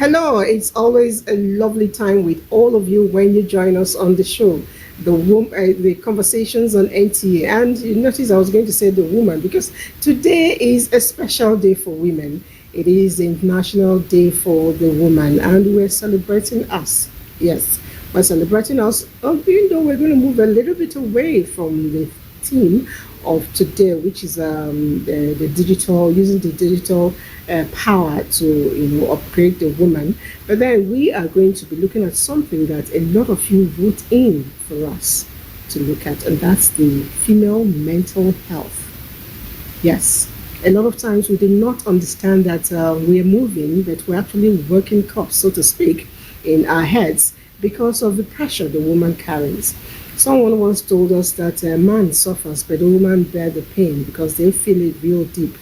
Hello, it's always a lovely time with all of you when you join us on the show, the conversations on NTA. And you notice I was going to say the woman because today is a special day for women. It is the International Day for the Woman, and we're celebrating us. Yes, we're celebrating us, even though we're going to move a little bit away from the theme of today, which is the digital, using the digital power to upgrade the woman. But then we are going to be looking at something that a lot of you wrote in for us to look at, and that's the female mental health. Yes, a lot of times we do not understand that we are moving, that we're actually working cups, so to speak, in our heads because of the pressure the woman carries. Someone once told us that a man suffers, but a woman bear the pain because they feel it real deep.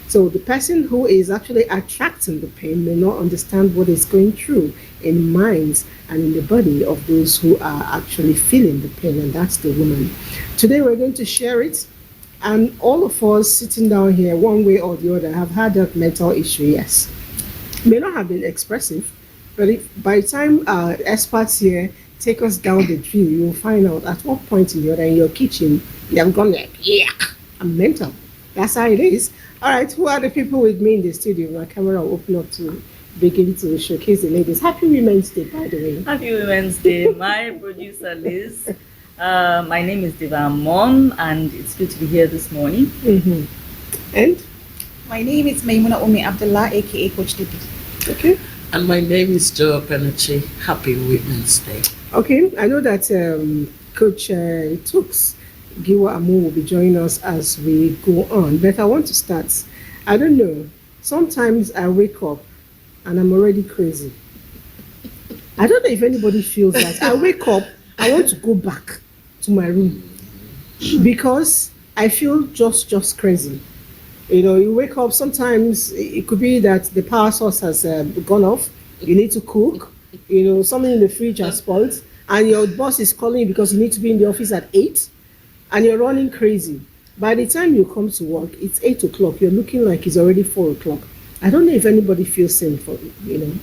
So the person who is actually attracting the pain may not understand what is going through in minds and in the body of those who are actually feeling the pain, and that's the woman. Today we're going to share it, and all of us sitting down here, one way or the other, have had that mental issue. Yes, may not have been expressive, but by the time experts here take us down the drill, you'll find out at what point in your kitchen you have gone like, yeah, I'm mental. That's how it is. All right, who are the people with me in the studio? My camera will open up to begin to showcase the ladies. Happy Women's Day, by the way. Happy Women's Day, my producer Liz. My name is Diva Mom, and it's good to be here this morning. And my name is Maimuna Umi Abdullah, aka Coach Dippy. okay. And my name is Joe Penucci. Happy Women's Day. Okay, I know that Coach Tooks Giwa Amu will be joining us as we go on, but I want to start. I don't know. Sometimes I wake up and I'm already crazy. I don't know if anybody feels that. I wake up, I want to go back to my room because I feel just crazy. You wake up, sometimes it could be that the power source has gone off. You need to cook. Something in the fridge has spoiled, and your boss is calling you because you need to be in the office at 8, and you're running crazy. By the time you come to work, it's 8 o'clock. You're looking like it's already 4 o'clock. I don't know if anybody feels same for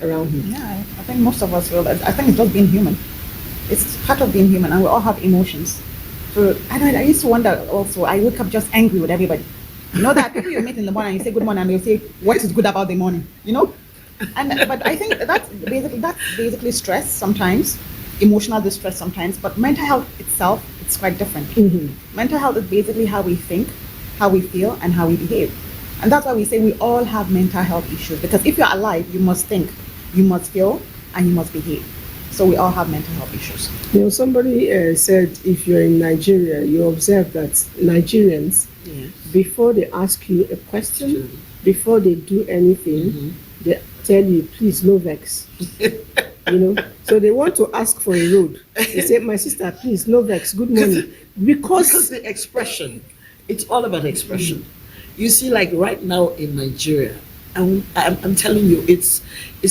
around here. Yeah, I think most of us will. I think it's just being human. It's part of being human, and we all have emotions. So I used to wonder also. I wake up just angry with everybody. That people you meet in the morning, and you say good morning, and they'll say what is good about the morning. But I think that's basically stress sometimes, emotional distress sometimes. But mental health itself, it's quite different. Mental health is basically how we think, how we feel, and how we behave. And that's why we say we all have mental health issues. Because if you're alive, you must think, you must feel, and you must behave. So we all have mental health issues. Somebody said if you're in Nigeria, you observe that Nigerians, before they ask you a question, before they do anything, they tell you, please, no vex. So they want to ask for a road. They say, my sister, please, no vex, good morning. Because the expression, it's all about expression. You see, like right now in Nigeria, I'm telling you, it's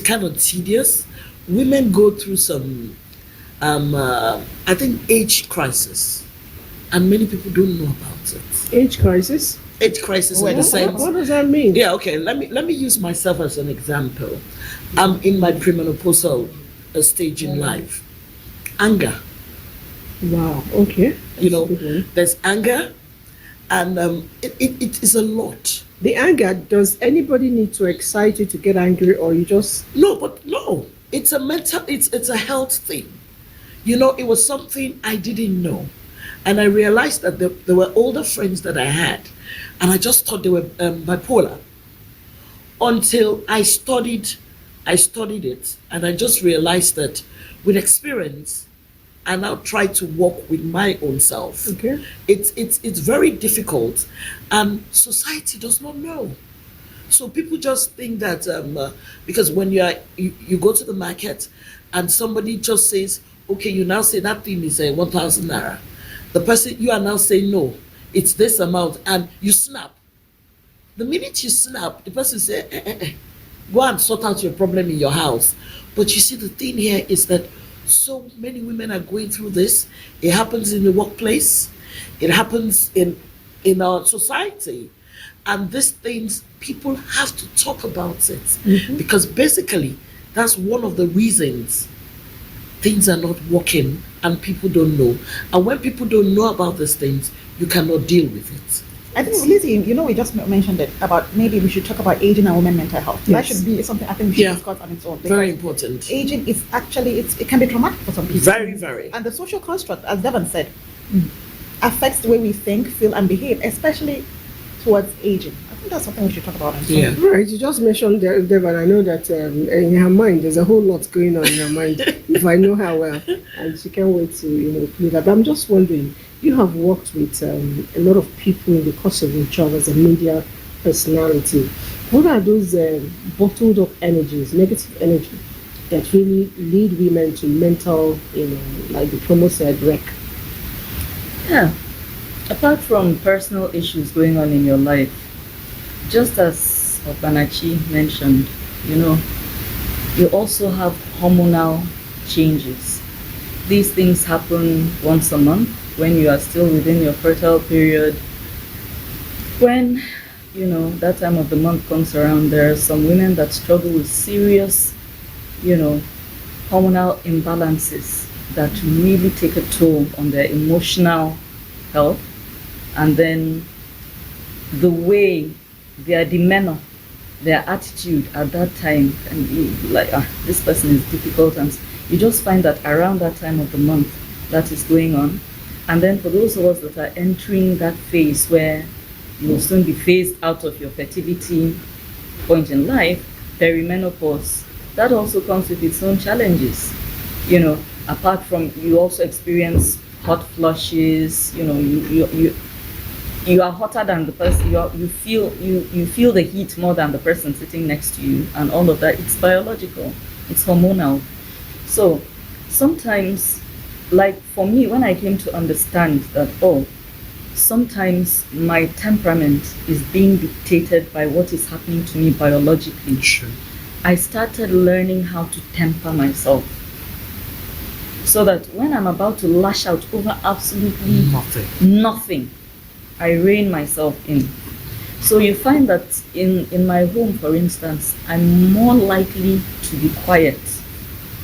kind of tedious. Women go through some, I think, age crisis, and many people don't know about it. Age crisis? Age crisis in the sense. What does that mean? Yeah, okay. Let me use myself as an example. I'm in my premenopausal stage in life. Anger. Wow. Okay. There's anger, and it is a lot. The anger. Does anybody need to excite you to get angry, or you just? No. It's a mental. It's a health thing. It was something I didn't know, and I realized that there were older friends that I had, and I just thought they were bipolar. Until I studied it, and I just realized that with experience, I now try to work with my own self. Okay. It's very difficult, and society does not know. So people just think that because when you go to the market and somebody just says, okay, you now say that thing is 1,000 naira. The person, you are now saying, no, it's this amount, and you snap. The minute you snap, the person say, go and sort out your problem in your house. But you see, the thing here is that so many women are going through this. It happens in the workplace. It happens in our society. And these things, people have to talk about it. Because basically, That's one of the reasons things are not working and people don't know. And when people don't know about these things, you cannot deal with it. I think, Lizzie, we just mentioned it about maybe we should talk about aging and women mental health. That Yes. should be something I think we should Yeah. discuss on its own. Very because important. Aging is actually, it can be traumatic for some people. Very, very. And the social construct, as Devon said, affects the way we think, feel, and behave, especially towards aging. I think that's something we should talk about. On Yeah. Right, you just mentioned Devon. I know that in her mind, there's a whole lot going on in her mind. If I know her well, and she can't wait to play that. But I'm just wondering, you have worked with a lot of people in the course of your job as a media personality. What are those bottled up energies, negative energy, that really lead women to mental, like the promo said, wreck? Yeah. Apart from personal issues going on in your life, just as Opanachi mentioned, you also have hormonal changes. These things happen once a month when you are still within your fertile period. When, that time of the month comes around, there are some women that struggle with serious, hormonal imbalances that really take a toll on their emotional health. And then the way their demeanor, their attitude at that time can be like, this person is difficult, and you just find that around that time of the month that is going on. And then for those of us that are entering that phase where you will soon be phased out of your fertility point in life, perimenopause, that also comes with its own challenges. Apart from, you also experience hot flushes, you are hotter than the person, you feel the heat more than the person sitting next to you, and all of that. It's biological, it's hormonal. So sometimes, like for me, when I came to understand that, sometimes my temperament is being dictated by what is happening to me biologically, Sure. I started learning how to temper myself, so that when I'm about to lash out over absolutely nothing, I rein myself in. So you find that in my home, for instance, I'm more likely to be quiet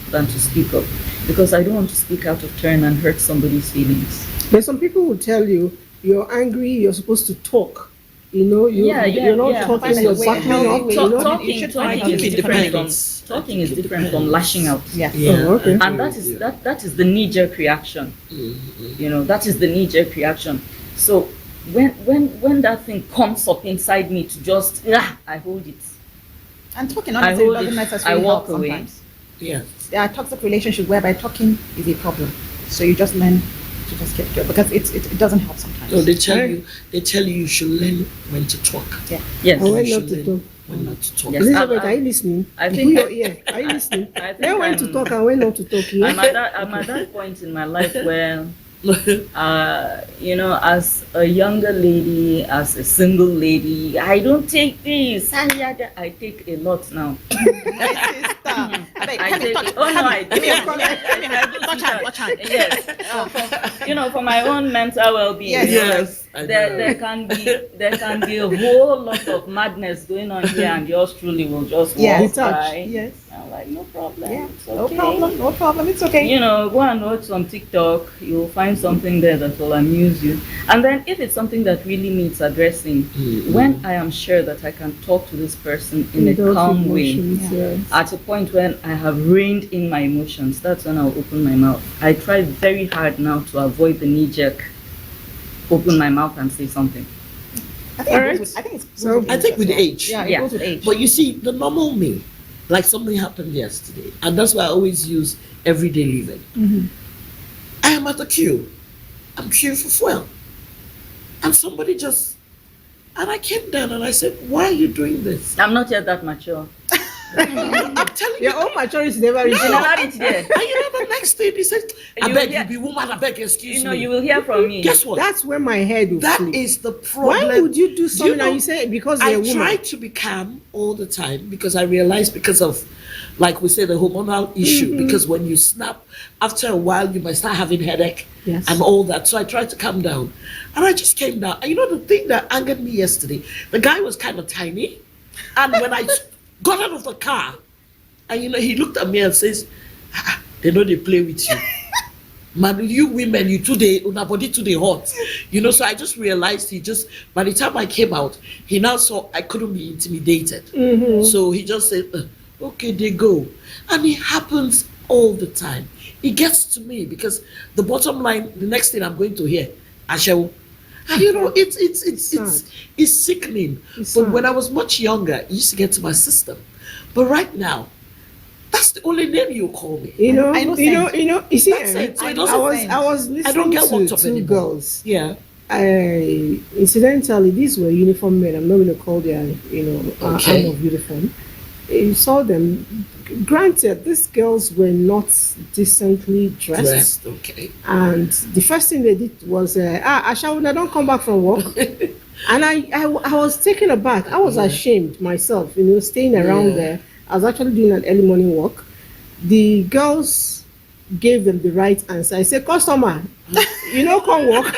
than to speak up, because I don't want to speak out of turn and hurt somebody's feelings. But some people will tell you, you're angry, you're supposed to talk. You're not talking, Find you're a way, backing healthy up. way. Talking is different from lashing out. Yeah. Yeah. Oh, okay. And that is the knee-jerk reaction. That is the knee-jerk reaction. So when that thing comes up inside me to just I hold it. And talking I honestly hold doesn't it. necessarily I walk help away. sometimes. Yeah. There are toxic relationships whereby talking is a problem. So you just learn to just keep it, because it doesn't help sometimes. No, they tell you you should learn when to talk. Yeah. Yes. And when You not should to learn talk. when not to talk. Yes. Elizabeth, are you listening? I You think- put your ear. Are you listening? I think When to I'm- talk and when not to talk. Yeah? I'm at that point in my life where as a younger lady, as a single lady, I don't take this. I take a lot now. I take it. Oh no, I do. Watch hand. Yes. For my own mental well-being. Yes. Yes. I know. There can be a whole lot of madness going on here, and yours truly will just walk Yes. by. Yes. I'm like, no problem. Yeah. It's No okay. problem. It's okay. Go and watch some TikTok. You'll find something there that will amuse you. And then if it's something that really needs addressing, when I am sure that I can talk to this person in a Without calm way, emotions, yes. at a point when I have reined in my emotions, that's when I'll open my mouth. I try very hard now to avoid the knee-jerk, open my mouth and say something. I think Alright. I think with age. Yeah, it Yeah. goes with age. But you see, the normal me, like something happened yesterday, and that's why I always use everyday living. I am at the queue. I'm queuing for fuel. And somebody and I came down and I said, why are you doing this? I'm not yet that mature. I'm telling Your you. own maturity never reached. You never reach there. And the next day he said, I You beg will you hear- be woman, I beg, excuse me. You will hear from me. Guess what? That's where my head will That flip. is the problem. Why would you do something know, and you say because you're I a woman? try to be calm all the time because I realize because of, like we say, the hormonal issue. Because when you snap, after a while you might start having headache Yes. and all that. So I tried to calm down, and I just came down. And the thing that angered me yesterday, the guy was kind of tiny, and when I got out of the car, And he looked at me and says, they know they play with you. Man, you women, you today, una body today hot. So I just realized by the time I came out, he now saw I couldn't be intimidated. So he just said, okay, they go. And it happens all the time. It gets to me because the bottom line, the next thing I'm going to hear, Ashewo. And it's sickening. But when I was much younger, it used to get to my system. But right now, that's the only name you call me. You see, That's it. So it I was listening to two girls. Yeah. Incidentally, these were uniform men. I'm not going to call their, arm of uniform. You saw them. Granted, these girls were not decently dressed. Okay. And the first thing they did was, Ashawuna, don't come back from work. And I was taken aback. I was ashamed myself, staying around there. I was actually doing an early morning walk. The girls gave them the right answer. I said, customer, come walk.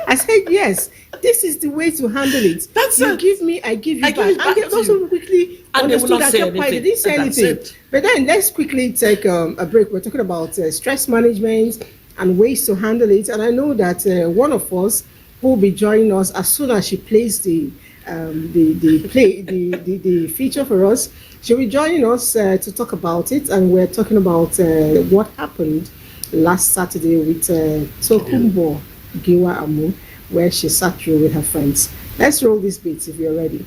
I said, yes, this is the way to handle it. You give me, I give you back. And they also quickly understood that they didn't say anything. But then let's quickly take a break. We're talking about stress management and ways to handle it. And I know that one of us who will be joining us as soon as she plays the feature for us. She'll be joining us to talk about it, and we're talking about what happened last Saturday with Tokumbo Giwa Amu, where she sat through with her friends. Let's roll these beats if you're ready.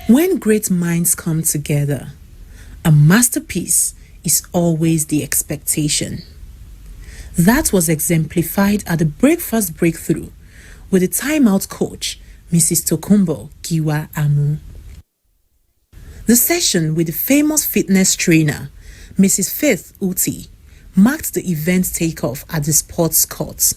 When great minds come together, a masterpiece is always the expectation. That was exemplified at the breakfast breakthrough with the timeout coach, Mrs. Tokumbo Giwa Amu. The session with the famous fitness trainer, Mrs. Faith Uti, marked the event takeoff at the sports court.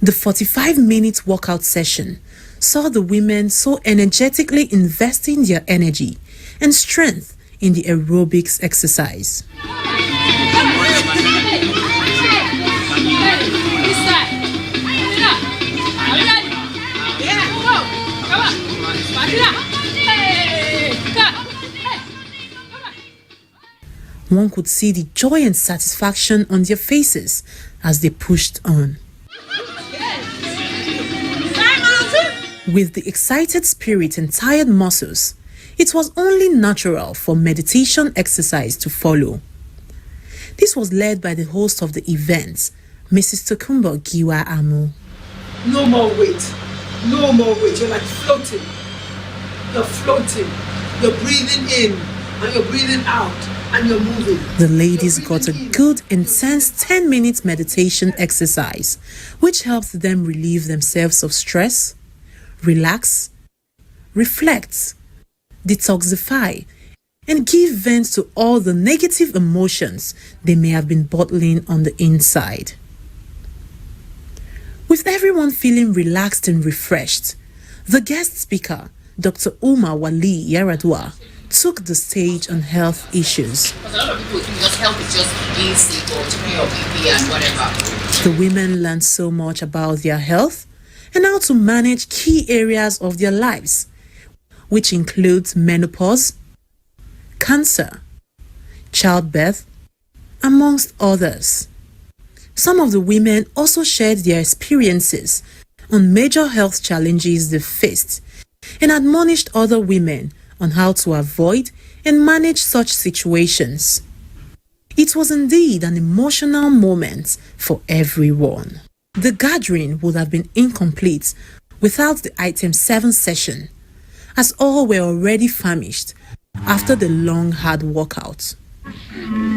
The 45-minute workout session saw the women so energetically investing their energy and strength in the aerobics exercise. One could see the joy and satisfaction on their faces as they pushed on. With the excited spirit and tired muscles, it was only natural for meditation exercise to follow. This was led by the host of the event, Mrs. Tokumbo Giwa Amu. No more weight. No more weight. You're like floating. You're floating. You're breathing in and you're breathing out and you're moving. The ladies got a good, intense 10-minute meditation exercise, which helped them relieve themselves of stress, relax, reflect, detoxify, and give vent to all the negative emotions they may have been bottling on the inside. With everyone feeling relaxed and refreshed, the guest speaker, Dr. Umar Wali Yaradua, took the stage on health issues. Because a lot of people think just health is just being sick or checking your BP and whatever. The women learned so much about their health and how to manage key areas of their lives, which includes menopause, cancer, childbirth, amongst others. Some of the women also shared their experiences on major health challenges they faced and admonished other women on how to avoid and manage such situations. It was indeed an emotional moment for everyone. The gathering would have been incomplete without the Item 7 session, as all were already famished after the long hard workout.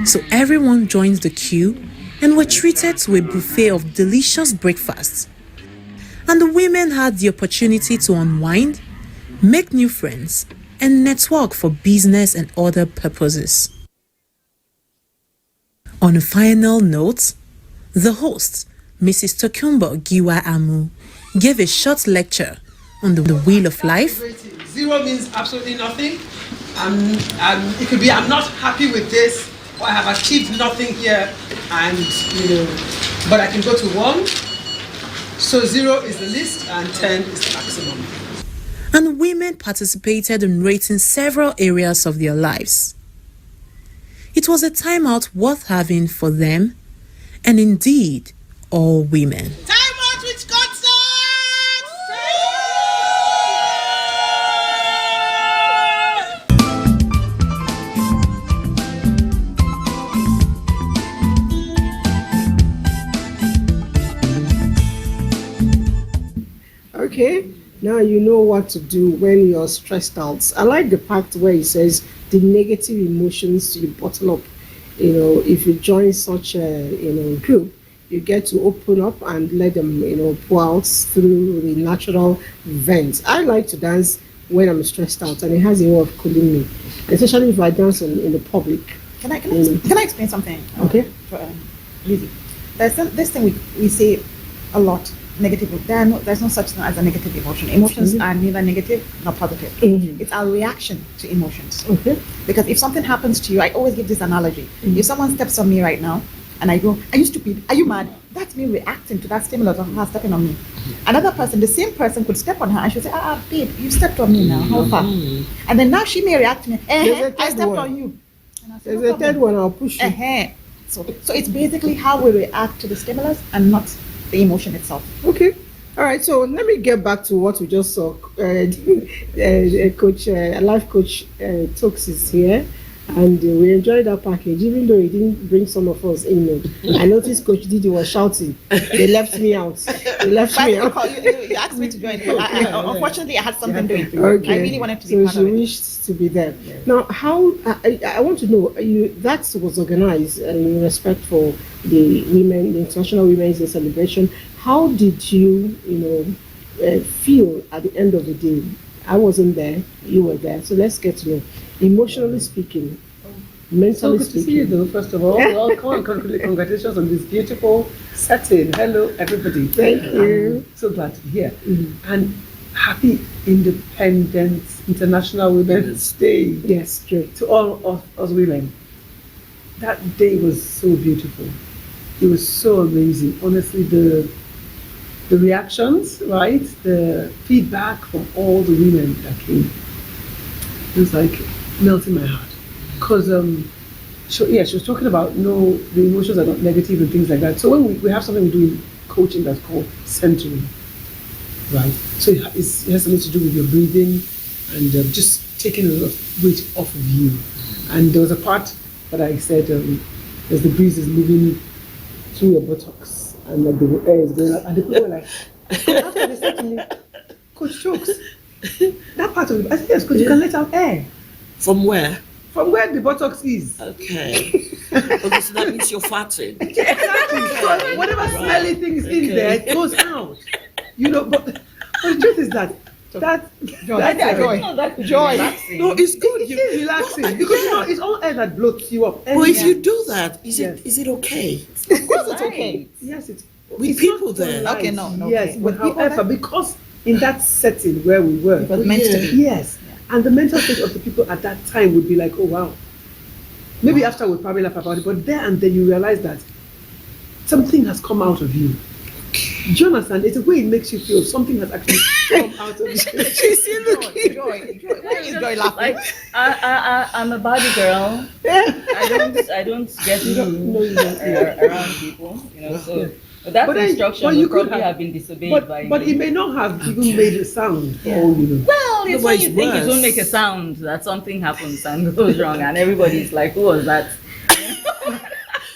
So everyone joined the queue and were treated to a buffet of delicious breakfasts. And the women had the opportunity to unwind, make new friends, and network for business and other purposes. On a final note, the host, Mrs. Tokumbo Giwa Amu, gave a short lecture on the wheel of life. 0 means absolutely nothing. It could be I'm not happy with this, or I have achieved nothing here, and but I can go to 1. So 0 is the least, and 10 is the maximum. And women participated in rating several areas of their lives. It was a time out worth having for them, and indeed, all women. Time out with concert! Okay, now you know what to do when you're stressed out. I like the part where it says the negative emotions you bottle up. If you join such a group, you get to open up and let them pour out through the natural vents. I like to dance when I'm stressed out, and it has a way of cooling me, especially if I dance in the public. Can I explain something? Okay. For Lizzie, there's this thing we say a lot. Negative. There's no such thing as a negative emotion. Emotions are neither negative nor positive. It's our reaction to emotions. Okay. Because if something happens to you, I always give this analogy. If someone steps on me right now, and I go, "Are you stupid? Are you mad?" That's me reacting to that stimulus of her stepping on me. Another person, the same person, could step on her and she'll say, babe, you stepped on me now. How far? And then now she may react to me, I stepped on you. And I say, There's a third one, I'll push you. So it's basically how we react to the stimulus and not the emotion itself. Okay. All right. So let me get back to what we just saw. Coach, life coach Tokes is here, and we enjoyed that package, even though he didn't bring some of us in. I noticed Coach Didi was shouting. They left me out. You asked me to join. Unfortunately, I had something doing. Okay. I really wanted to be part so of she it. wished to be there. Yeah. Now, how I want to know, that was organized in respect for the International Women's Day celebration. How did you, feel at the end of the day? I wasn't there. You were there. So let's get to know. Emotionally speaking, mentally So good speaking. to see you, though. First of all, welcome. Congratulations on this beautiful setting. Hello, everybody. Thank you. I'm so glad to be here. And happy Independence International Women's Day. Yes, true. To all of us women. That day was so beautiful. It was so amazing. Honestly, the reactions, right? The feedback from all the women that came. It was like melting my heart. Because she was talking about the emotions are not negative and things like that. So when we have something we do in coaching that's called centering, right? So it has something to do with your breathing and just taking a lot of weight off of you. And there was a part that I said, as the breeze is moving through your buttocks and like the air is going up, and the people were like, after they said to me, Coach Chokes, that part of it, I said, yes, Coach, you can let out air. From where? From where the buttocks is. Okay. Okay, so that means you're farting. Exactly. So whatever smelly thing is in there, it goes out. But the truth is that joy. No, it's good. It is relaxing because it's all air that bloats you up. But if you do that, is it okay? Of course, it's okay. Yes, it's With people there. Okay, no. Yes, Okay. but however, because in that setting where we were, It was meant to be. yes, and the mental state of the people at that time would be like, oh wow. Maybe after we'll probably laugh about it, but there and then you realize that something has come out of you. Do you understand? It's a way it makes you feel something has actually come out of you. She's still looking. Joy. Why is Joy laughing? Like I'm a body girl. I don't get around people, So but that instruction would probably have been disobeyed by. But it may not have even made a sound. For all you know. Well, it's when you think it worse. won't make a sound that something happens and goes wrong, and everybody's like, "Who was that?"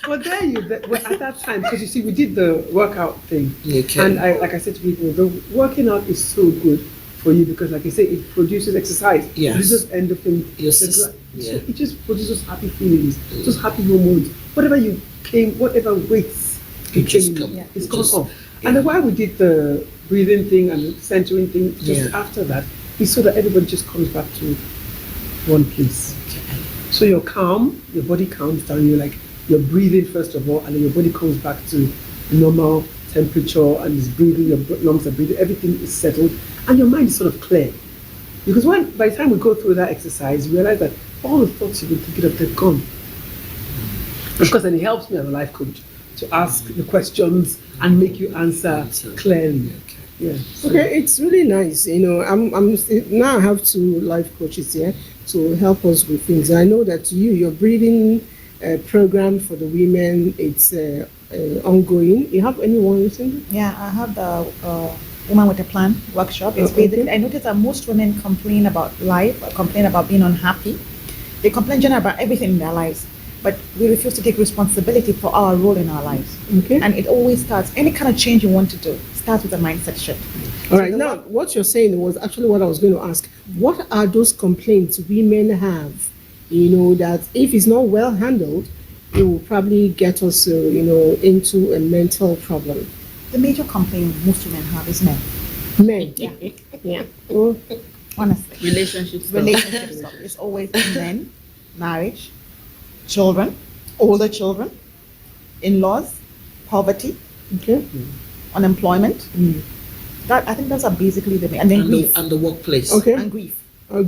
But at that time, because you see, we did the workout thing, Okay. and like I said to people, the working out is so good for you because, like I say, it produces exercise. Yes. It produces endorphin. Yes. So it just produces happy feelings, just happy hormones. Whatever weights It just came, come- it's it come just- off. yeah. And then while we did the breathing thing and the centering thing, just after that, we saw that everybody just comes back to one place. So you're calm, your body calms down, you're breathing first of all, and then your body comes back to normal temperature and is breathing, your lungs are breathing, everything is settled, and your mind is sort of clear. Because by the time we go through that exercise, we realize that all the thoughts you've been thinking of, they're gone. Of course, and it helps me as a life coach to ask the questions and make you answer clearly. Yeah. Okay, it's really nice. I'm now I have 2 life coaches here to help us with things. I know that your breathing program for the women, it's ongoing. You have anyone recently? Yeah, I have the Woman with a Plan workshop. It's basically, I noticed that most women complain about life, or complain about being unhappy. They complain generally about everything in their lives, but we refuse to take responsibility for our role in our lives. Okay. And it always starts, any kind of change you want to do, starts with a mindset shift. All right. Now, what you're saying was actually what I was going to ask. What are those complaints women have? That if it's not well handled, it will probably get us, into a mental problem. The major complaint most women have is men. Men. Yeah. Yeah. Oh, Honestly. Relationships. Relationship stuff. It's always men, marriage, children, older children, in-laws, poverty, okay. unemployment. I think those are basically the main, and then grief. And the workplace. Okay. And grief.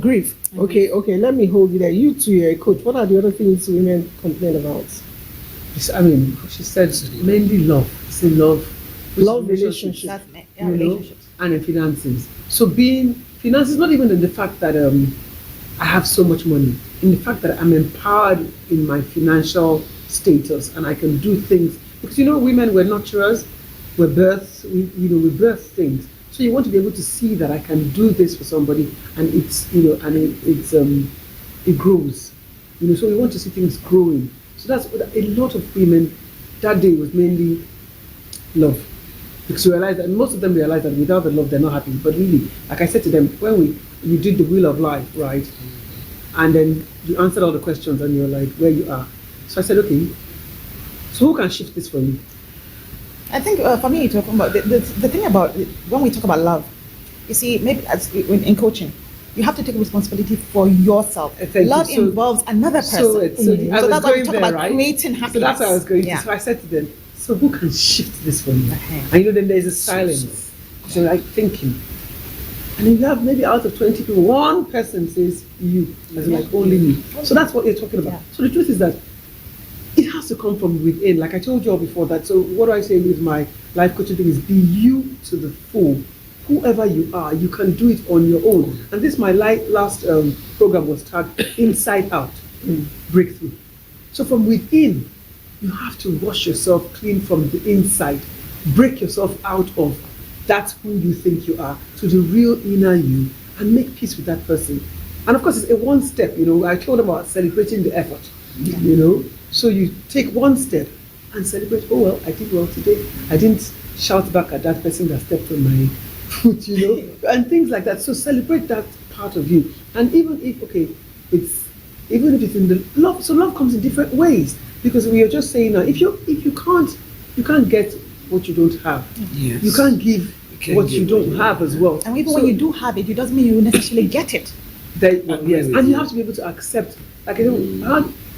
Grief. Okay. Let me hold you there. You two, you're a coach. What are the other things women complain about? I mean, she said mainly love. It's in love. Love, relationships. Relationships. And in finances. So finances, not even in the fact that I have so much money, in the fact that I'm empowered in my financial status and I can do things. Because women, we're nurturers, we birth things. So you want to be able to see that I can do this for somebody, and it grows. So we want to see things growing. So that's what a lot of women that day was mainly love. Because we realized that most of them realized that without the love they're not happy. But really, like I said to them, when you did the wheel of life, right? And then you answered all the questions and you're like, where you are. So I said, okay, so who can shift this for me? I think for me, talking about the thing about when we talk about love, you see, maybe in coaching, you have to take responsibility for yourself. Love involves another person. So that's why we talk about creating happiness. So that's what I was going to. So I said to them, so who can shift this for me? And then there's a silence. So like thinking. And then you have maybe out of 20 people, one person says you, as like only me. So that's what you're talking about. So the truth is that it has to come from within. Like I told you all before that. So what do I say with my life coaching thing is be you to the full. Whoever you are, you can do it on your own. And this my last program was tagged Inside Out Breakthrough. So from within, you have to wash yourself clean from the inside. Break yourself out of that's who you think you are to the real inner you and make peace with that person. And of course, it's a one step. I told them about celebrating the effort. So you take one step and celebrate. Oh well, I did well today. I didn't shout back at that person that stepped on my foot, and things like that. So celebrate that part of you. And even if it's in the love. So love comes in different ways because we are just saying now, if you can't get what you don't have. Yes. You can't give what you don't have as well. And even when you do have it, it doesn't mean you necessarily get it. Yes, and you have to be able to accept. Like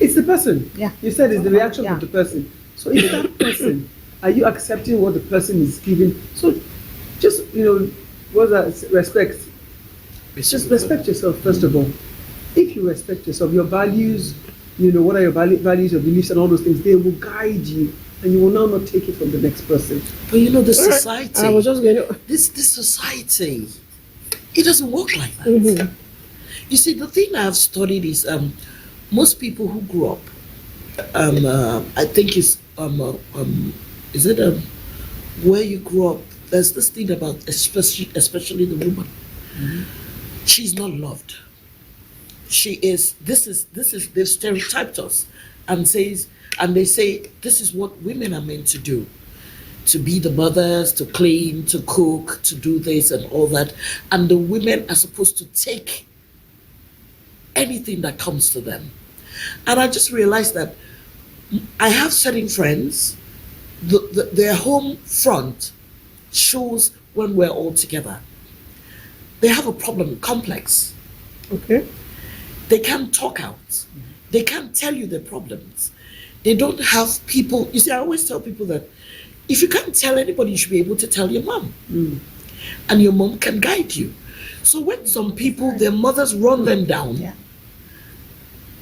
it's the person. Yeah. You said it's the reaction of the person. So if that person, are you accepting what the person is giving? So just respect. Just respect yourself first of all. If you respect yourself, your values, what are your values, your beliefs, and all those things, they will guide you, and you will now not take it from the next person. But the society. I was just going to. This society, it doesn't work like that. Mm-hmm. You see, the thing I've studied is most people who grew up. I think it's where you grew up. There's this thing about especially the woman. Mm-hmm. She's not loved. She is. They've stereotyped us, and they say this is what women are meant to do, to be the mothers, to clean, to cook, to do this and all that, and the women are supposed to take anything that comes to them. And I just realized that I have certain friends, their home front shows when we're all together. They have a problem, complex. Okay. They can't talk out. They can't tell you their problems. They don't have people. You see, I always tell people that if you can't tell anybody, you should be able to tell your mom. And your mom can guide you. So when some people, their mothers run them down, Yeah.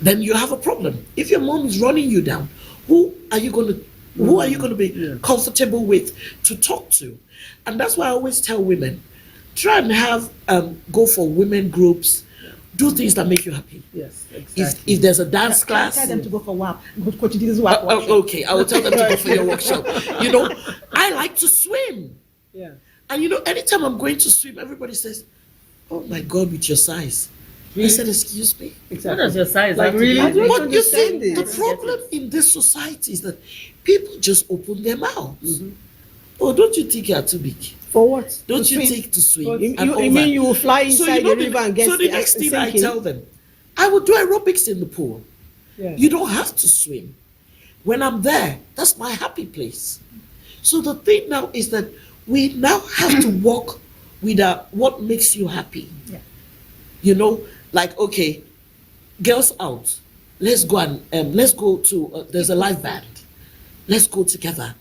then you have a problem. If your mom is running you down, who are you going to be comfortable with to talk to? And that's why I always tell women, try and have go for women groups, do things that make you happy. Yes, exactly. If there's a dance class, Tell them to go for WAP. Coach, this is WAP. okay, I will tell them to go for your workshop. You know, I like to swim. Yeah. And you know, anytime I'm going to swim, everybody says, "Oh my God, with your size." I said, "Excuse me." What does your size Like, have to do really? with it? But you see, understand the it. problem in this society is that people just open their mouths. Oh, don't you think you are too big? For what? Don't To you swim? think to swim? But You, and you all mean that? you will fly inside you know the river and get so the next thing I sinking? tell them, I will do aerobics in the pool. Yeah. You don't have to swim. When I'm there, that's my happy place. So the thing now is that we now have to work with what makes you happy. Yeah. You know, like, okay, girls out. Let's go and let's go to. There's a live band. Let's go together.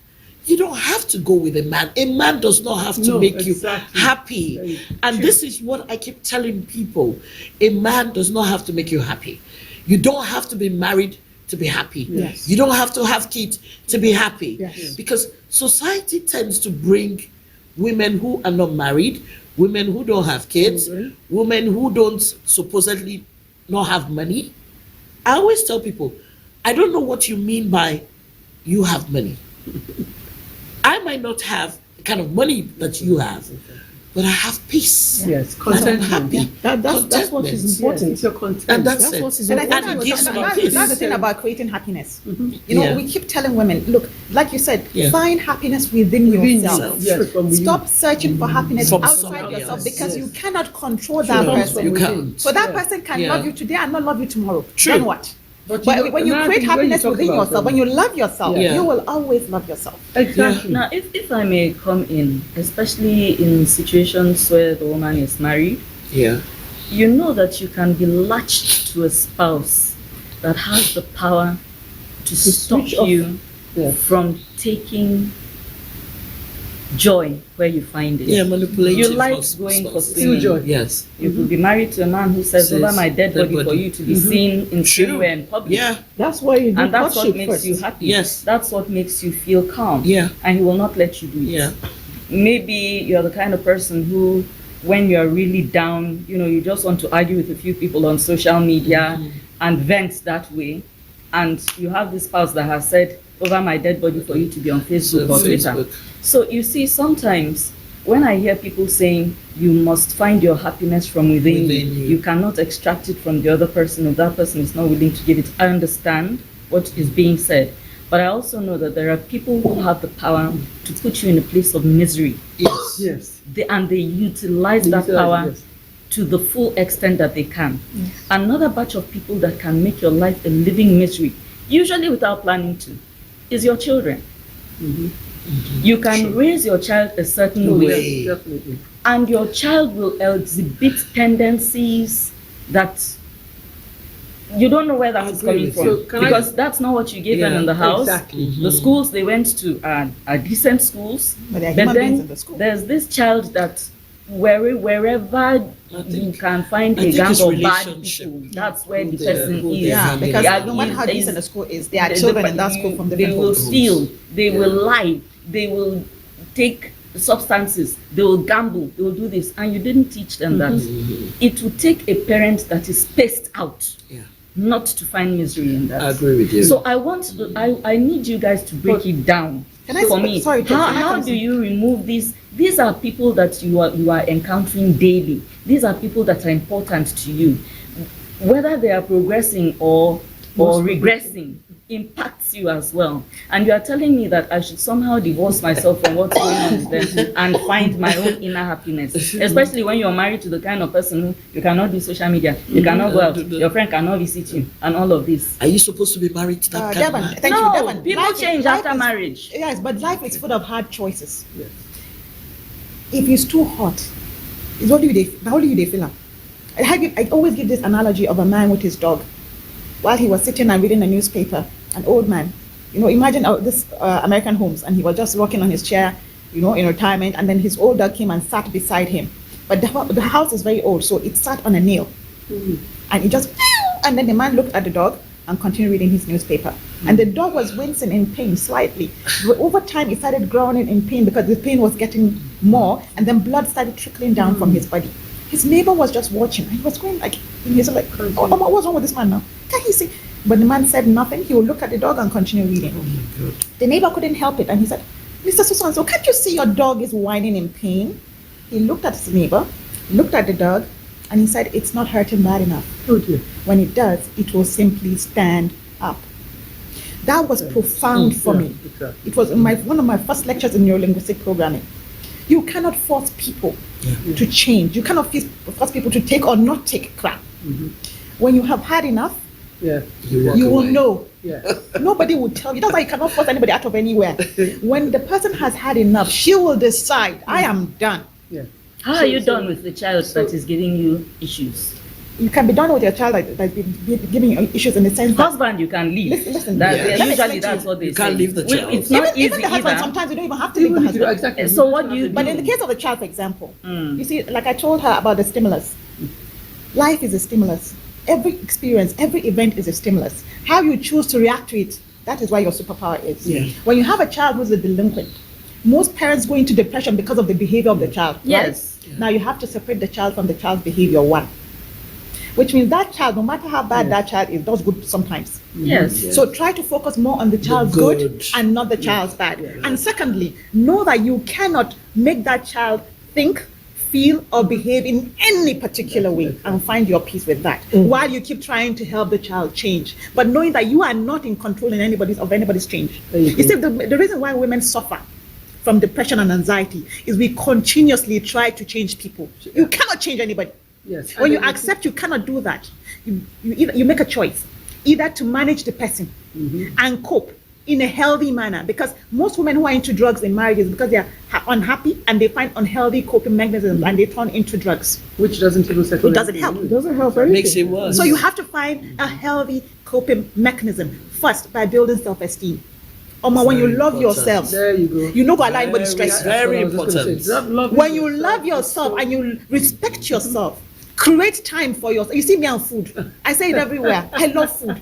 You don't have to go with a man. A man does not have to No, make exactly. you happy. Very And true. this is what I keep telling people. A man does not have to make you happy. You don't have to be married to be happy. Yes. You don't have to have kids to be happy. Yes. Because society tends to bring women who are not married, women who don't have kids, Children. women who don't supposedly not have money. I always tell people, I don't know what you mean by you have money. I might not have the kind of money that you have, but I have peace. Yes, And I'm contentment. happy. That's what is Contentment. important. It's your content. And that's That's it. what is And I important. think And it gives me that's peace. the thing about creating happiness. Mm-hmm. You know, Yeah. we keep telling women, look, like you said, Yeah. find happiness within yourself. Yes, from within. Stop searching for happiness From outside somebody yourself else. because Yes. you cannot control that No, person. you can't. So that Yeah. person can Yeah. love you today and not love you tomorrow. True. Then what? But But you know, when you another create thing, when you happiness talk within about yourself, when you love yourself, Yeah. you will always love yourself. Exactly. Now, if I may come in, especially in situations where the woman is married, Yeah. you know that you can be latched to a spouse that has the power to stop switch off. you Yeah. from taking joy where you find it. Yeah, manipulative. You like spouse- going for spouse. swimming. joy. Yes. You could be married to a man who says, Says, over my dead dead body for body." you to be seen in True. swimwear in public. Yeah. That's why you do And that's what courtship makes first. you happy. Yes. That's what makes you feel calm. Yeah. And he will not let you do it. Yeah. Maybe you're the kind of person who, when you're really down, you just want to argue with a few people on social media and vent that way. And you have this spouse that has said, over my dead body for you to be on Facebook or Twitter. Facebook. So you see, sometimes when I hear people saying you must find your happiness from within Within you. you cannot extract it from the other person if that person is not willing to give it. I understand what is being said, but I also know that there are people who have the power to put you in a place of misery, Yes. Yes. and they utilize that power Yes. to the full extent that they can. Another batch of people that can make your life a living misery, usually without planning to, is your children. You can raise your child a certain Oh, way, yes, definitely. and your child will exhibit tendencies that you don't know where that I is agree coming with from, you. So can I- because that's not what you gave them Yeah, in the house. exactly. The schools they went to are decent schools, But they're but human beings then in the school. there's this child that wherever you think- can find I a think gang it's of bad relationship. people, that's where the Who they- person who is. they Yeah, hang because Yeah, no matter how is- decent the school is, there are the- children the- in that school from they different will homes. steal, they will lie, they will take substances, they will gamble, they will do this, and you didn't teach them that. It will take a parent that is spaced out Yeah. not to find misery in that. I agree with you. So I need you guys to break it down. Can I For say- me, sorry, Joyce, can I how come do in? you remove these? These are people that you are encountering daily. These are people that are important to you. Whether they are progressing or regressing impacts you as well. And you are telling me that I should somehow divorce myself from what's going on with them and find my own inner happiness. Especially when you're married to the kind of person who you cannot do social media, you cannot go out, your friend cannot visit you, and all of this. Are you supposed to be married to that kind of Devon, man? thank No, you, Devon. people Life is- change life after is- marriage. Yes, but life is full of hard choices. Yes. If it's too hot, it's how do you feel am? I always give this analogy of a man with his dog. While he was sitting and reading a newspaper, an old man, imagine this American homes, and he was just rocking on his chair, in retirement, and then his old dog came and sat beside him. but the house is very old, so it sat on a nail. And it just, and then the man looked at the dog and continued reading his newspaper. And the dog was wincing in pain slightly. But over time, it started growling in pain because the pain was getting more, and then blood started trickling down from his body. His neighbor was just watching, and he was going like, and he was like, oh, what's wrong with this man now? Can he see? But the man said nothing. He would look at the dog and continue reading. Oh my God. The neighbor couldn't help it, and he said, Mr. So-and-so, can't you see your dog is whining in pain? He looked at his neighbor, looked at the dog, and he said, it's not hurting bad enough. Oh dear. When it does, it will simply stand up. That was profound for me. Exactly. It was one of my first lectures in neurolinguistic programming. You cannot force people to change. You cannot force people to take or not take crap. When you have had enough, Yeah. you will know. Yeah. Nobody will tell you. That's why you cannot force anybody out of anywhere. When the person has had enough, she will decide, I am done. Yeah. How are you done with the child that is giving you issues? You can be done with your child that's been giving you issues in the sense that Husband, you can leave. Listen, That, Yeah. let me usually explain to that's you. what they You say. can't leave the child. It's not easy even the husband, either. sometimes you don't even have to leave the Even if you do husband. exactly. So what do you But in the case of the child, for example, you see, like I told her about the stimulus. Life is a stimulus. Every experience, every event is a stimulus. How you choose to react to it, that is why your superpower is. Yeah. When you have a child who's a delinquent, most parents go into depression because of the behavior of the child. right? Yes. Now you have to separate the child from the child's behavior, one. Which means that child, no matter how bad that child is, does good sometimes. Yes. So try to focus more on the child's good. good. And not the child's bad. And secondly, know that you cannot make that child think, feel, or behave in any particular way, and find your peace with that while you keep trying to help the child change. But knowing that you are not in control in anybody's change. There you You see, go. the reason why women suffer from depression and anxiety is we continuously try to change people. You cannot change anybody. Yes. When And you then accept you cannot do that, you make a choice, either to manage the person and cope in a healthy manner. Because most women who are into drugs in marriages because they are unhappy and they find unhealthy coping mechanisms and they turn into drugs. which doesn't even settle. It doesn't anything. help. It doesn't help anything. Makes it worse. So you have to find a healthy coping mechanism first by building self-esteem. When you Very love important. yourself, There you go. you know go allow anybody stress you. Very That's what I was just gonna important. say. Loving When you yourself love is yourself so- and you respect yourself, create time for yourself. You see me on food. I say it everywhere. I love food.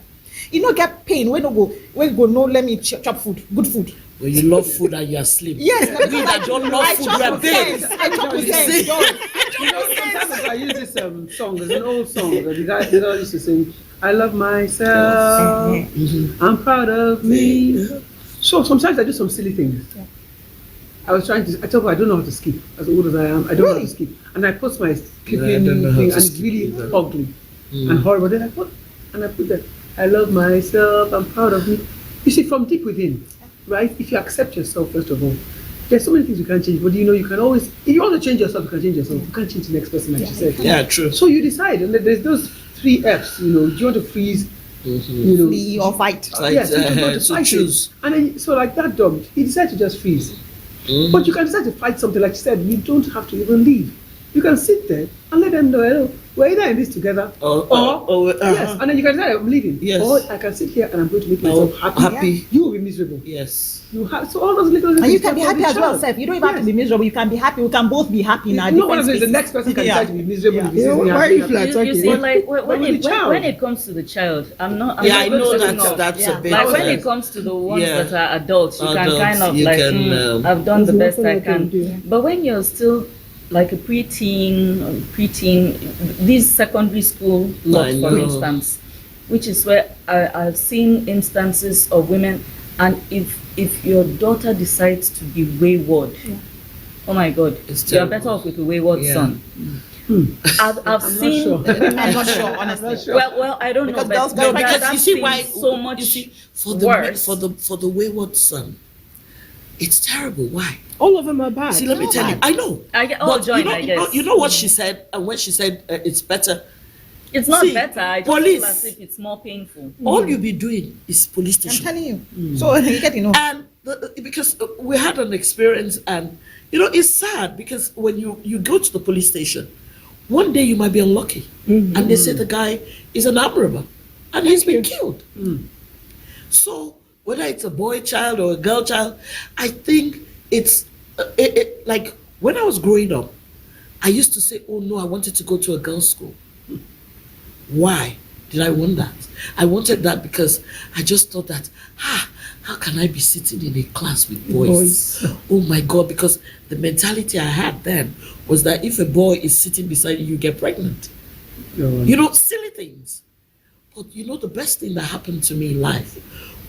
You know, get pain when you go, no, let me chop food, good food. When you love food and you're asleep. Yes, We that don't love I food, chop we are with babes. sense. I chop with You sense. see? Don't. You know, sometimes I use this song. There's an old song that the guy used to sing. I love myself. I'm proud of me. So sometimes I do some silly things. Yeah. I tell you, I don't know how to skip. As old as I am, I don't know how Really? to skip. And I post my I skipping don't know how thing, to and it's skip really either. ugly and horrible. They're like, what? And I put that. I love myself. I'm proud of me. You see, from deep within, right? If you accept yourself, first of all, there's so many things you can't change. But you can always, if you want to change yourself, you can change yourself. You can't change the next person, like you said. Yeah, true. So you decide, and there's those 3 F's. Do you want to freeze? Flee or fight. Like, Yes, you can go to so fight choose. it. And then, so like that dog, he decided to just freeze. But you can decide to fight something, like you said, you don't have to even leave. You can sit there and let them know, hello, we're either in this together, yes, and then you can decide, I'm leaving. Yes. Or I can sit here and I'm going to make myself happy. happy. You will be miserable. Yes. You have, so all those little And you things can be come from happy the as well, child. Seth. You don't even have to be miserable. You can be happy. We can both be happy now. You know what I'm different saying? The spaces. next person can Yeah. decide to be miserable if he You sees know, me why happy. if like You talking? see, like But with the child. when it comes to the child, I'm not Yeah, I going know to that's ignore. that's Yeah. a bit. Like when Yes. it comes to the ones Yeah. that are adults, you Adults, can kind of you like, can, I've done the there's best nothing I I can can. do. But when you're still like a preteen, these secondary school lot, I for know. instance, which is where I've seen instances of women, and if your daughter decides to be wayward, oh my God, It's you're terrible. better off with a wayward Yeah. son. I've I'm seen. not sure. I'm not sure, honestly. Well, I don't know, Because but girls- but because that you see seems why so much you see for worse. the wayward son, it's terrible. Why? All of them are bad. See, let me tell you. I know. I get all But joined, you know, I guess. you know what she said, and when she said it's better, It's not See, better. I just police- feel as if it's more painful. all you be doing is police I'm station. telling you. So you get to know. And because we had an experience, and it's sad because when you go to the police station, one day you might be unlucky, and they say the guy is an armed robber, and he's been killed. So whether it's a boy child or a girl child, I think it's like when I was growing up, I used to say, oh no, I wanted to go to a girls' school. Why did I want that? I wanted that because I just thought that, how can I be sitting in a class with boys? Oh my God, because the mentality I had then was that if a boy is sitting beside you, you get pregnant. You know, silly things. But you know, the best thing that happened to me in life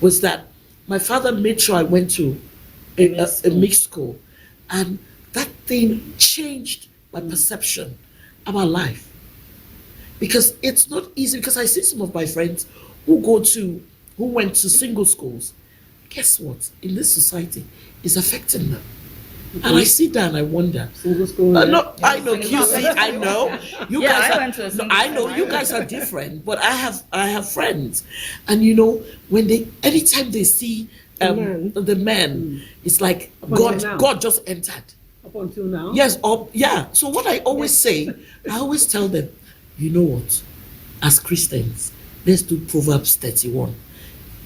was that my father made sure I went to a mixed school. And that thing changed my perception about life. Because it's not easy, because I see some of my friends who went to single schools. Guess what? In this society, it's affecting them. And I sit down and I wonder. Single school. No, I know QC. I know you guys. I went to a single I know school. you guys are different, but I have friends, and you know when anytime they see the men, it's like God just entered. Up until now. Yes. Yeah. So what I always say, I always tell them, you know what? As Christians, let's do Proverbs 31.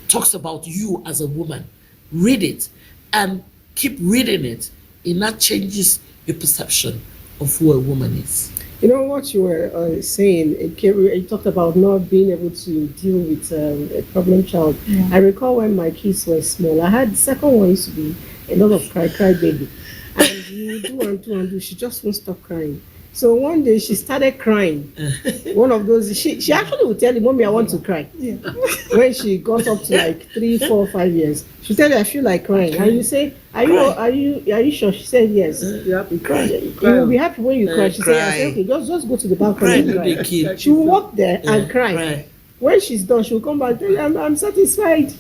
Talks about you as a woman. Read it and keep reading it. And that changes your perception of who a woman is. You know what you were saying, it talked about not being able to deal with a problem child. Yeah. I recall when my kids were small, I had the second one used to be a lot of cry baby. And you do, she just won't stop crying. So one day she started crying. One of those, she actually would tell me, Mommy, I want to cry. Yeah. When she got up to like 3, 4, 5 years, she tell me, I feel like crying. And you say, are you sure? She said yes. You have to cry. You will be happy when you cry. She said, I said, okay, just go to the balcony and cry. She will walk there and cry. When she's done, she will come back and tell you, I'm satisfied.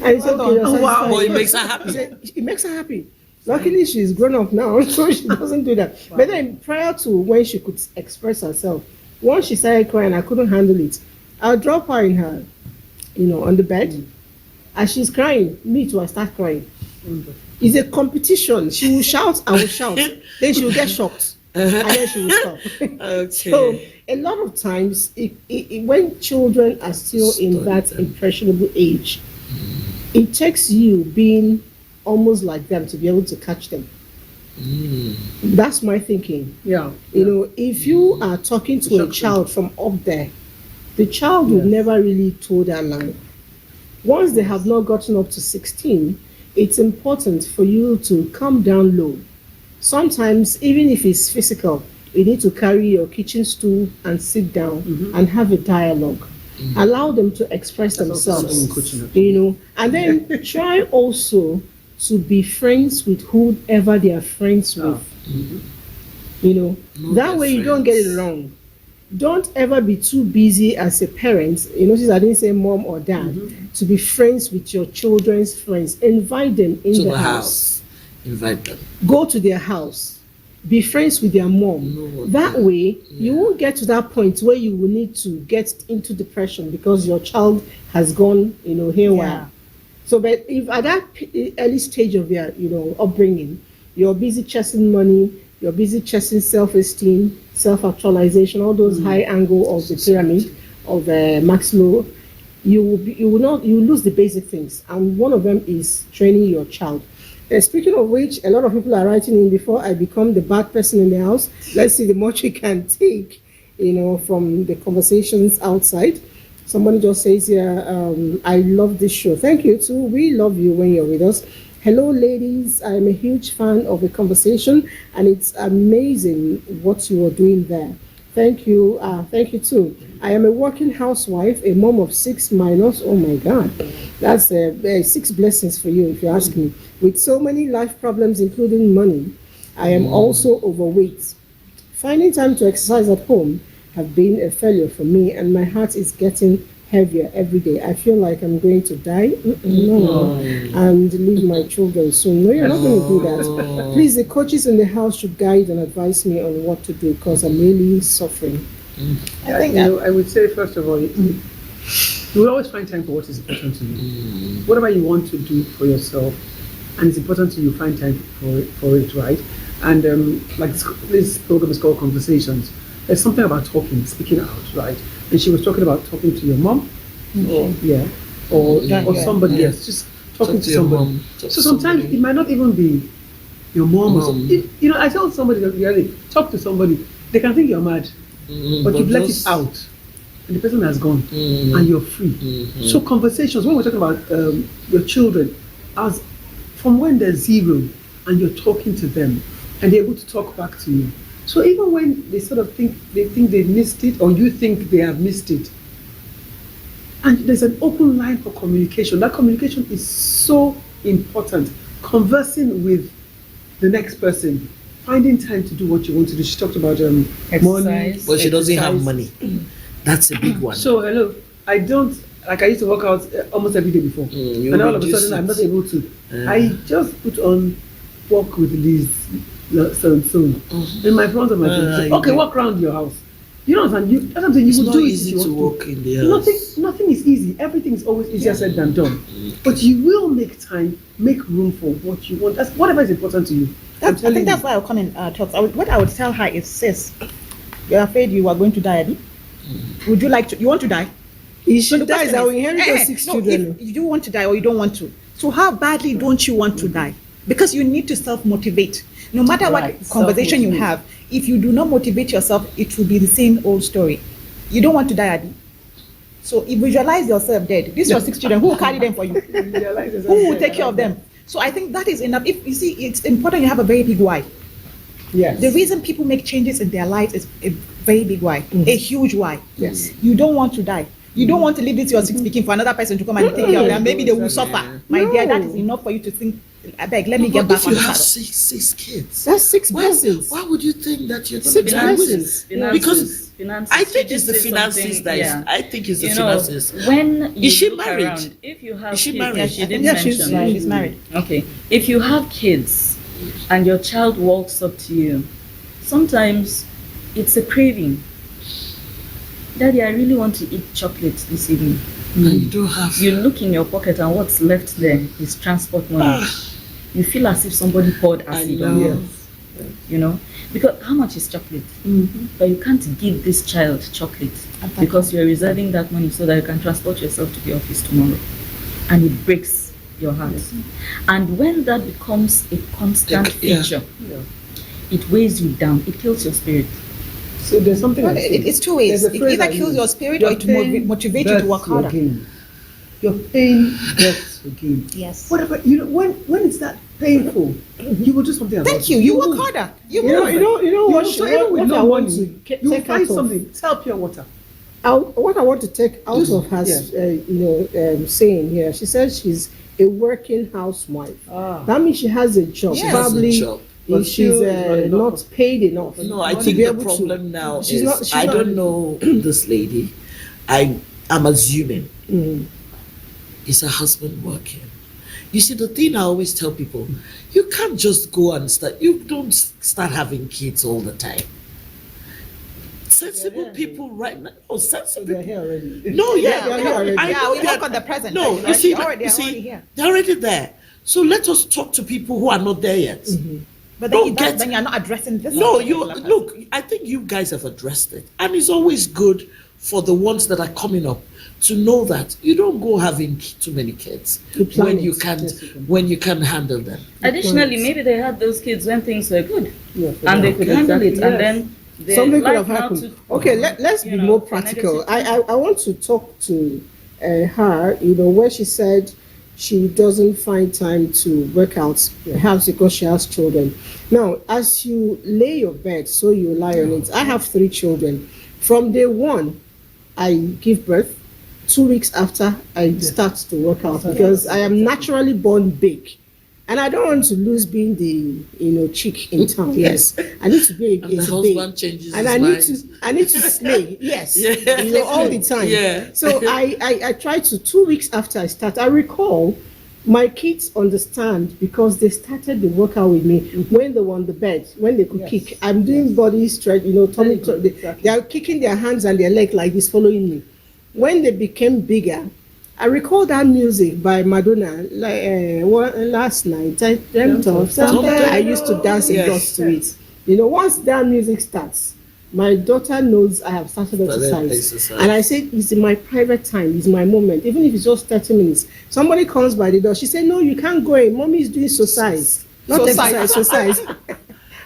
And it's okay, you're satisfied. Wow, it makes her happy. It makes her happy. Luckily, she's grown up now, so she doesn't do that. Wow. But then, prior to when she could express herself, once she started crying, I couldn't handle it. I'll drop her in her, on the bed. As she's crying, me too, I start crying. It's a competition. She will shout, I will shout. Then she will get shocked. And then she will stop. Okay. So, a lot of times, when children are still in that impressionable age, it takes you being almost like them to be able to catch them. That's my thinking. Yeah. If you are talking to a child from up there, the child will never really toe that line. Once they have not gotten up to 16, it's important for you to come down low. Sometimes, even if it's physical, you need to carry your kitchen stool and sit down and have a dialogue. Allow them to express themselves. And then try also to be friends with whoever they are friends with. That way you don't get it wrong. Don't ever be too busy as a parent. You notice I didn't say mom or dad. To be friends with your children's friends. Invite them in the house. Invite them. Go to their house. Be friends with their mom. That way you won't get to that point where you will need to get into depression because your child has gone, haywire. Yeah. So, but if at that early stage of your, upbringing, you're busy chasing money, you're busy chasing self-esteem, self-actualization, all those high angle of the pyramid of Maslow, you will lose the basic things, and one of them is training your child. Speaking of which, a lot of people are writing in, before I become the bad person in the house, let's see the much you can take, from the conversations outside. Somebody just says here, I love this show. Thank you too. We love you when you're with us. Hello, ladies. I'm a huge fan of the conversation, and it's amazing what you are doing there. Thank you. Thank you too. I am a working housewife, a mom of 6 minors. Oh my God, that's 6 blessings for you, if you ask me. With so many life problems, including money, I am also overweight. Finding time to exercise at home have been a failure for me, and my heart is getting heavier every day. I feel like I'm going to die. And leave my children soon. No, you're not going to do that. Please, the coaches in the house should guide and advise me on what to do, because I'm really suffering. I think I would say, first of all, you will always find time for what is important to you. Whatever you want to do for yourself, and it's important to you, find time for it, right? And like this program is called Conversations. There's something about talking, speaking out, right? And she was talking about talking to your mom, or somebody else, just talking to somebody. So sometimes it might not even be your mom or Mom. something. You know, I told somebody that really talk to somebody, they can think you're mad, but you've let it just- out, and the person has gone, and you're free. So conversations, when we're talking about your children, as from when they're 0 and you're talking to them, and they're able to talk back to you. So even when they sort of think they missed it, or you think they have missed it, and there's an open line for communication. That communication is so important. Conversing with the next person, finding time to do what you want to do. She talked about money, Exercise. But she doesn't have exercise. money. That's a big one. So hello, I don't like. I used to work out almost every day before, you and all of a reduce sudden I'm it. not able to. Yeah. I just put on walk with Liz, so and so, in my front of my face. Okay, yeah. walk around your house. You know what I'm saying? That's something you It's will not do it easy if you to want walk in the house. Nothing is easy. Everything is always easier said than done. But you will make time, make room for what you want. That's whatever is important to you. I think that's why I'll come in talks. What I would tell her is, sis, you're afraid you are going to die, Abby? Would you like to? You want to die? If she the dies, question I will is- inherit those 6 no, children. if you want to die or you don't want to. So how badly don't you want to die? Because you need to self-motivate. No matter Right, what conversation you self-motivate. have, if you do not motivate yourself, it will be the same old story. You don't want to die, Abby. So if visualize yourself dead. These are 6 children. Who will carry them for you? Who will take care of them? So I think that is enough. If you see, it's important you have a very big why. Yes. The reason people make changes in their lives is a very big why, a huge why. Yes. You don't want to die. You don't want to leave this your 6 speaking for another person to come and take care of them. Maybe they will suffer. My dear, that is enough for you to think, I beg, let me get But back if on you the have saddle. six kids, That's 6 why, persons. why would you think that you're going 6 to die with persons. it? Because finances. I think She it's did the say finances something, that is. yeah. I think it's the You know, finances. when you Is she look married? around, if you have Is she kids, married? yeah, she I did think mention. she's married. Okay, if you have kids and your child walks up to you, sometimes it's a craving. Daddy, I really want to eat chocolate this evening. And you don't have. You look in your pocket and what's left there is transport money. You feel as if somebody poured I acid on know. you. You know, because how much is chocolate? But you can't give this child chocolate because you're reserving that money so that you can transport yourself to the office tomorrow, and it breaks your heart. And when that becomes a constant Yeah. feature, it weighs you down. It kills your spirit. So there's something. Well, I say. it's 2 ways. There's a It phrase either I kills use. your spirit Your or it pain motivates you to work births your harder. gain. Your pain births your gain. Yes. Whatever, you know, when it's that painful, you will do something about it. Thank you. You work harder. You You know, move. you know what, So even with what no I want money, to you will take find out of, something. Sell pure water. what I want to take out of her, saying here. She says she's a working housewife. That means she has a job. Yes. Probably She has a job. But if she's still, it's not enough. not paid enough. No, I to think be the able to- problem now she's is not- she's I not- don't know this lady. I'm assuming it's her husband working. You see, the thing I always tell people, you can't just go and start. You don't start having kids all the time. Sensible people right now. Oh, sensible They're people. here already. No, yeah, Yeah, they're here already. I Yeah, know we that- work on the present. No, Like, you see, they're already here. they're already there. So let us talk to people who are not there yet. But Don't get- then you're not addressing this. No, you particular person. look. I think you guys have addressed it, and it's always good for the ones that are coming up to know that you don't go having too many kids You plan when it. you can't Yes, you can. when you can handle them. Additionally, maybe they had those kids when things were good Yeah, and they could handle it, yes. and then their Something could life have now happened. took, Okay, let's you be know, more a practical. negative I want to talk to her, where she said she doesn't find time to work out, perhaps because she has children. Now, as you lay your bed, so you lie on it. I have 3 children. From day one, I give birth. 2 weeks after, I start to work out because I am naturally born big. And I don't want to lose being the chick in town. Yes, I need to be And the a husband babe. changes And his I need to slay. Yes, Yeah. all the time. Yeah. So I try to 2 weeks after I start. I recall my kids understand because they started the workout with me when they were on the bed, when they could kick. I'm doing body stretch, tummy. They are kicking their hands and their leg like this, following me. When they became bigger, I recall that music by Madonna last night. I dreamt of something. I used to dance and dance to it. Once that music starts, my daughter knows I have started exercise. And I said, it's in my private time, it's my moment, even if it's just 30 minutes. Somebody comes by the door, she said, no, you can't go in. Mommy is doing exercise. Not So exercise, so size.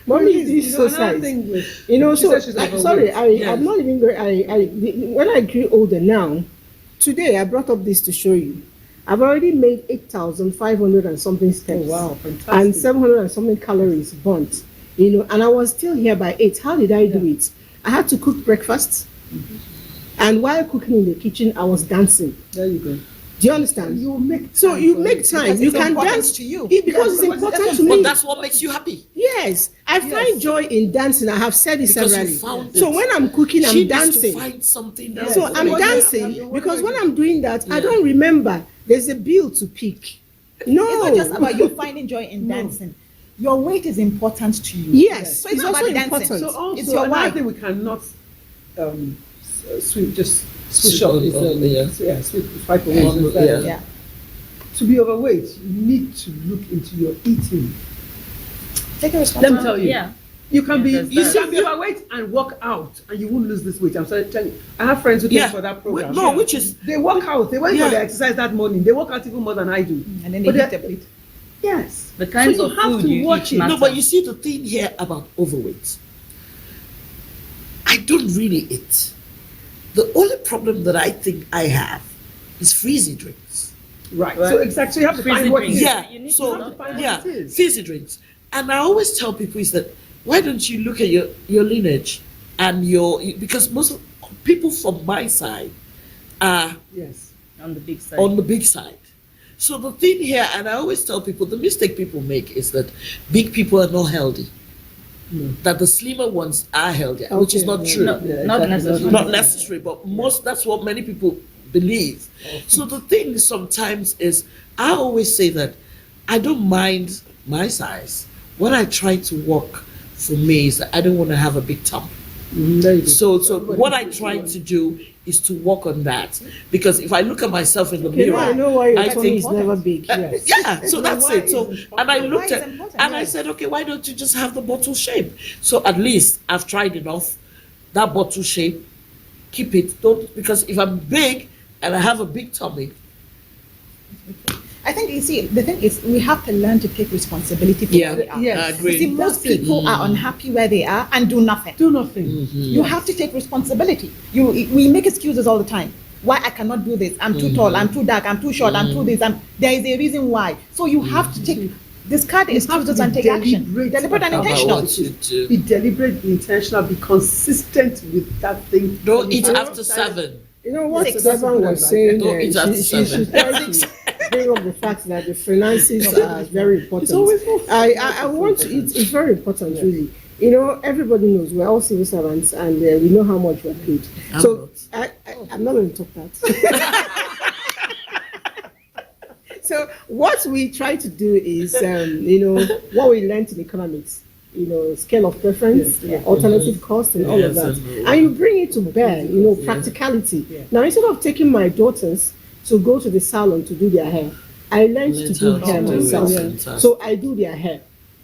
Mommy Mommy is so another size. thing with, You know, she so said she's sorry, overweight. I'm not even going. When I grew older now, today I brought up this to show you. I've already made 8,500 and something steps. Oh, wow, fantastic. And 700 and something calories burnt. You know, and I was still here by 8. How did I do it? I had to cook breakfast, and while cooking in the kitchen, I was dancing. There you go. Do you understand? You make So time you for make it. time. Because You it's can important dance to you. because it's important to But me. that's what makes you happy. Yes, I find joy in dancing. I have said it Because you severally. found So it. when I'm cooking, She I'm needs dancing. to find something Yes. else. So Yeah. I'm Yeah. dancing Yeah. because when I'm doing that, I Yeah. don't remember there's a bill to pick. No, It's not just about you finding joy in dancing. Your weight is important to you. Yes, So it's not also about dancing. important. So also It's your another why. thing we cannot sweep Sweep off on- is yeah. swipe away. On- is that, yeah. Yeah. To be overweight, you need to look into your eating. Take a Let me responsibility. tell you. Yeah. You can Yeah, be there's you that. can be overweight and work out and you won't lose this weight. I'm sorry telling you. I have friends who came Yeah. for that program. No, which is They work out. They went Yeah. for their exercise that morning. They work out even more than I do. And then they But hit they- the plate. Yes. The kinds So you of have food to you watch eat it. matter. no, but you see the thing here about overweight. I don't really eat. The only problem that I think I have is frizzy drinks. Right. Right. So exactly. So you have to Frizzy find what it drinks. is. Yeah, You need so to know that. yeah, What it is. fizzy drinks. And I always tell people is that why don't you look at your lineage and because most of, people from my side are Yes. On the big side. on the big side. So the thing here, and I always tell people, the mistake people make is that big people are not healthy. That the slimmer ones are healthy, which is Okay. not true. No, Yeah, not exactly. necessarily. Not necessary, but that's what many people believe. So the thing sometimes is, I always say that I don't mind my size. What I try to work for me is that I don't want to have a big tummy. There you go. So what I try to do is to work on that, because if I look at myself in the Okay, mirror, now I know why your I tummy think is never big. Yes. yeah, so that's why it. So is and I important. looked Why at is important, and I yes. said, okay, why don't you just have the bottle shape? So at least I've tried enough. That bottle shape, keep it. Don't, because if I'm big and I have a big tummy, I think you see the thing is we have to learn to take responsibility for yeah, where we are. Yes. I You agree. see, most That's it. people are unhappy where they are and do nothing. Do nothing. You have to take responsibility. We make excuses all the time. Why I cannot do this? I'm too tall. I'm too dark. I'm too short. I'm too this. There is a reason why. So you have to take discard the You have to excuses be and take action. Deliberate and about intentional. what you do. Be deliberate, be intentional, be consistent with that thing. Don't eat You after 7. You know what Six. Devon was saying? Don't eat after She 7. tried to bring up the fact that the finances are very important. always I want to. It's very important, really. You know, everybody knows we're all civil servants, and we know how much we're paid. So I'm not going to talk that. So what we try to do is, you know, what we learned in economics. You know, scale of preference, Yes. alternative cost, and all of Yes, that. and- And you bring it to bear, you know, practicality. Yeah. Now, instead of taking my daughters to go to the salon to do their hair, I learned to do Learned how hair to do it. myself. Fantastic. So I do their hair.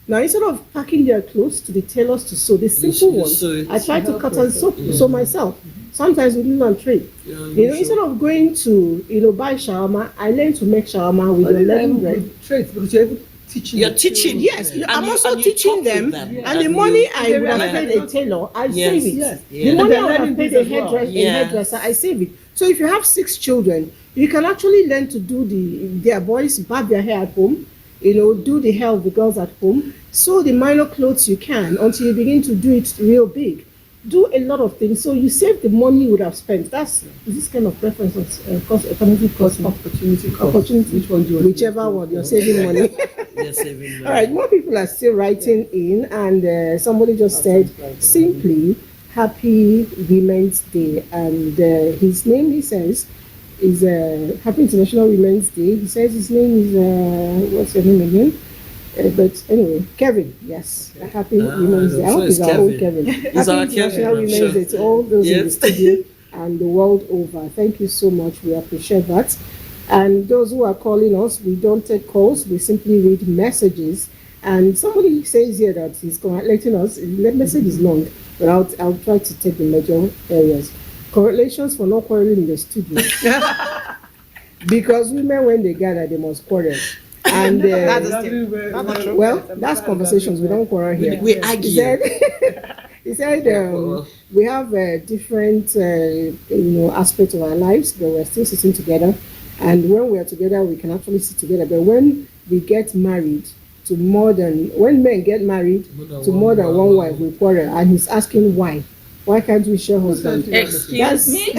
Now, instead of packing their clothes to the tailors to sew, the simple should ones, sew it. I try to Help cut and yourself. sew myself. Sometimes we do on trade. Yeah, You know, instead of going to, you know, buy shawarma, I learned to make shawarma with the lemon bread. Traits, because you're even teaching. You're the teaching. children. Yes, And I'm you- also and you teaching talk with them, them. Yeah. and the And money you- I would have Yeah. paid a tailor, I Yes. save it. Yes. The Yeah. money They're I would have learning paid this a as well. hairdresser, I save it. So if you have 6 children, you can actually learn to do their boys barb their hair at home, you know, do the hair of the girls at home, sew the minor clothes you can until you begin to do it real big. Do a lot of things, so you save the money you would have spent. That's this kind of preference of cost, economic cost, Opportunity cost. opportunity. Which one do you want? Whichever one, you're saving money. You're saving money. All right, more people are still writing in, and somebody just said simply Happy Women's Day, and his name, he says, is Happy International Women's Day. He says his name is what's your name again? But anyway, Kevin, yes, Happy Women's Day. I hope he's our own Kevin. Happy our International Kevin, I'm Women's sure. Day to all those in the Yes. studio and the world over. Thank you so much. We appreciate that. And those who are calling us, we don't take calls. We simply read messages. And somebody says here that he's congratulating us. The message is long, but I'll try to take the major areas. Congratulations for not quarreling in the studio. Because women, when they gather, they must quarrel. And That's Exactly That's not where- true. well, that's conversations. We don't quarrel here. We He argue. said, he said we have different aspects of our lives, but we're still sitting together. And when we are together, we can actually sit together. But when we get married to when men get married to more than one wife, we quarrel. And he's asking why. Why can't we share husband? Excuse me.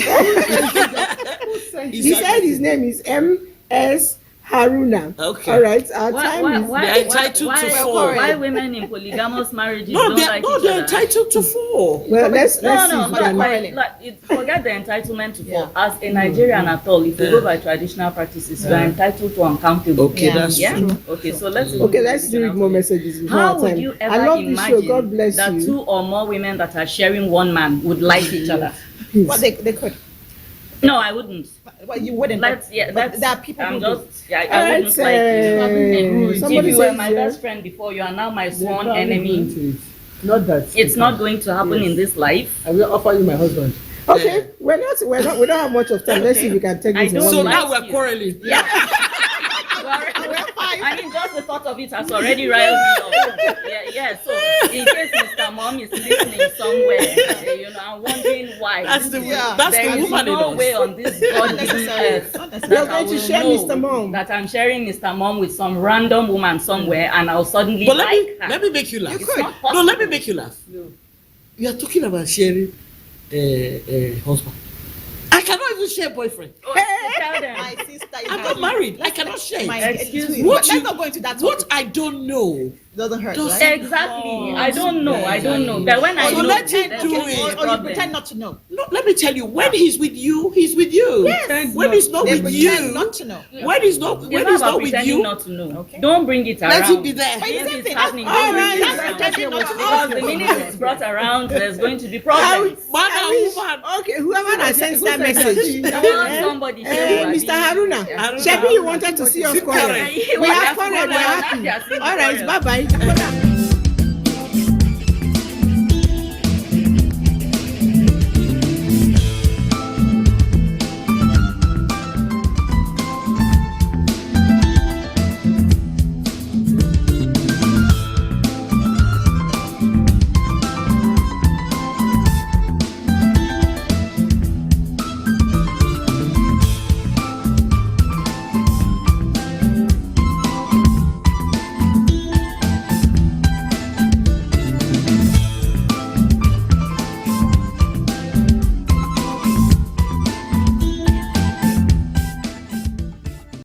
He said his name is M.S. Haruna. Okay. All right. Our time is. They're entitled to four. Why women in polygamous marriages No, don't like each they're other? entitled to 4. Well, let's No, see. no, if we not can- quite. Forget the entitlement to Yeah. As a Nigerian at all, if you go by traditional practices, you are entitled to uncountable. Okay, Yeah. that's Yeah. true. Okay, so let's Okay, let's read more messages. before How our would time. you I ever love this show. imagine God bless that you. 2 or more women that are sharing one man would like each other? Please. Well, they could. No, I wouldn't. Well, you wouldn't. Let's but that's there are people I'm who just do. I Alright, wouldn't like it. If somebody you were says my yeah. best friend before, you are now my They're sworn probably enemy. going to it. Not that. It's not going to happen in this life. I will offer you my husband. Okay, we don't have much of time. Let's see if we can take I this in don't one So minute. now we're quarreling. I mean, just the thought of it has already riled me up. Yeah. So, in case Mr. Mom is listening somewhere, I'm wondering why. That's the Yeah. that's There the is woman in no us. way on this God-given earth Not that necessarily. You're I going to will share know Mr. Mom. that I'm sharing Mr. Mom with some random woman somewhere, and I'll suddenly But like her. let me make you laugh. It's not No, let me possible. make you laugh. You are talking about sharing husband. I cannot even share boyfriend. Oh, tell them. My sister, I'm not married. I cannot share. Excuse me. But let's not go into that. What topic. I don't know. Doesn't hurt, Does- right? Exactly. I don't know. But when I So know, let him then do it's it. no Or you problem. pretend not to know. No, let me tell you. When he's with you, he's with you. Yes. When he's not They with pretend you, not to know. when he's not It's when not he's about not with pretending you, not to know. Okay. Don't bring it around. let him be there. But If it's the it's same thing. happening, All don't bring right. it That's around. pretending not to Because know. the minute it's brought around, there's going to be I problems. wish- Man I and wish- woman. Okay, whoever that sends that message. Somebody say, Mr. Haruna, Haruna. Shebi, you wanted to see us quarrel. Yeah, We well, have that's quarreled, we're quarrel. happy. That's All right, quarrel. bye-bye.